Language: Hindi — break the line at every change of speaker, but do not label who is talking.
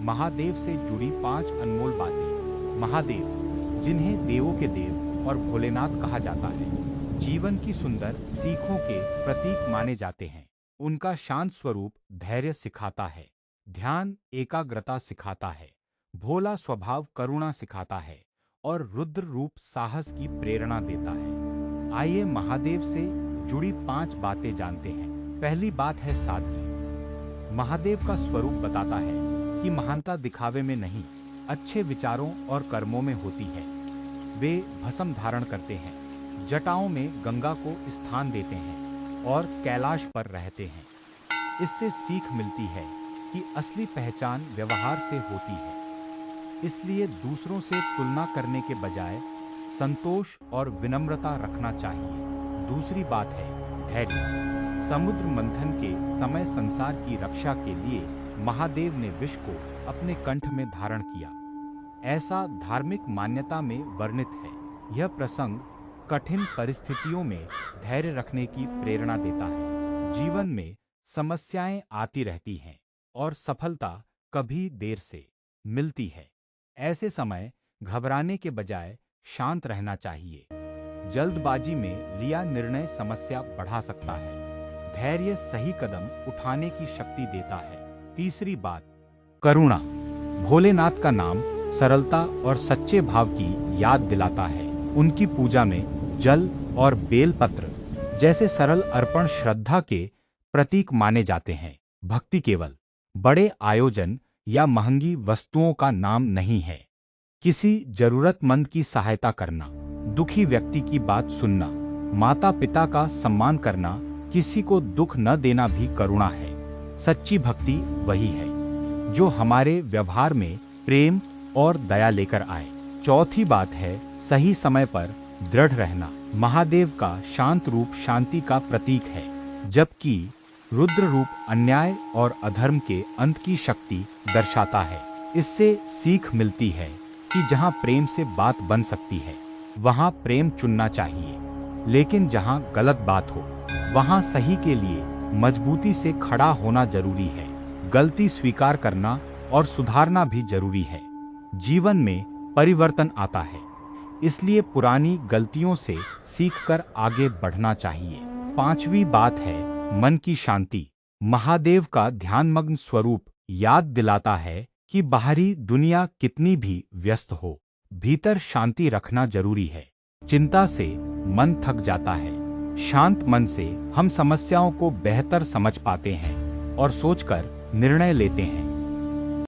महादेव से जुड़ी 5 अनमोल बातें। महादेव, जिन्हें देवों के देव और भोलेनाथ कहा जाता है, जीवन की सुंदर सीखों के प्रतीक माने जाते हैं। उनका शांत स्वरूप धैर्य सिखाता है, ध्यान एकाग्रता सिखाता है, भोला स्वभाव करुणा सिखाता है और रुद्र रूप साहस की प्रेरणा देता है। आइए महादेव से जुड़ी 5 बातें जानते हैं। पहली बात है सादगी। महादेव का स्वरूप बताता है कि महानता दिखावे में नहीं, अच्छे विचारों और कर्मों में होती है। वे भस्म धारण करते हैं, जटाओं में गंगा को स्थान देते हैं और कैलाश पर रहते हैं। इससे सीख मिलती है कि असली पहचान व्यवहार से होती है। इसलिए दूसरों से तुलना करने के बजाय संतोष और विनम्रता रखना चाहिए। दूसरी बात है धैर्य। समुद्र मंथन के समय संसार की रक्षा के लिए महादेव ने विष को अपने कंठ में धारण किया, ऐसा धार्मिक मान्यता में वर्णित है। यह प्रसंग कठिन परिस्थितियों में धैर्य रखने की प्रेरणा देता है। जीवन में समस्याएं आती रहती हैं और सफलता कभी देर से मिलती है। ऐसे समय घबराने के बजाय शांत रहना चाहिए। जल्दबाजी में लिया निर्णय समस्या बढ़ा सकता है। धैर्य सही कदम उठाने की शक्ति देता है। तीसरी बात, करुणा। भोलेनाथ का नाम सरलता और सच्चे भाव की याद दिलाता है। उनकी पूजा में जल और बेलपत्र जैसे सरल अर्पण श्रद्धा के प्रतीक माने जाते हैं। भक्ति केवल बड़े आयोजन या महंगी वस्तुओं का नाम नहीं है। किसी जरूरतमंद की सहायता करना, दुखी व्यक्ति की बात सुनना, माता पिता का सम्मान करना, किसी को दुख न देना भी करुणा है। सच्ची भक्ति वही है जो हमारे व्यवहार में प्रेम और दया लेकर आए। चौथी बात है सही समय पर दृढ़ रहना। महादेव का शांत रूप शांति का प्रतीक है, जबकि रुद्र रूप अन्याय और अधर्म के अंत की शक्ति दर्शाता है। इससे सीख मिलती है कि जहां प्रेम से बात बन सकती है, वहां प्रेम चुनना चाहिए, लेकिन जहां गलत बात हो, वहां सही के लिए मजबूती से खड़ा होना जरूरी है। गलती स्वीकार करना और सुधारना भी जरूरी है। जीवन में परिवर्तन आता है, इसलिए पुरानी गलतियों से सीखकर आगे बढ़ना चाहिए। पांचवी बात है मन की शांति। महादेव का ध्यानमग्न स्वरूप याद दिलाता है कि बाहरी दुनिया कितनी भी व्यस्त हो, भीतर शांति रखना जरूरी है। चिंता से मन थक जाता है। शांत मन से हम समस्याओं को बेहतर समझ पाते हैं और सोचकर निर्णय लेते हैं।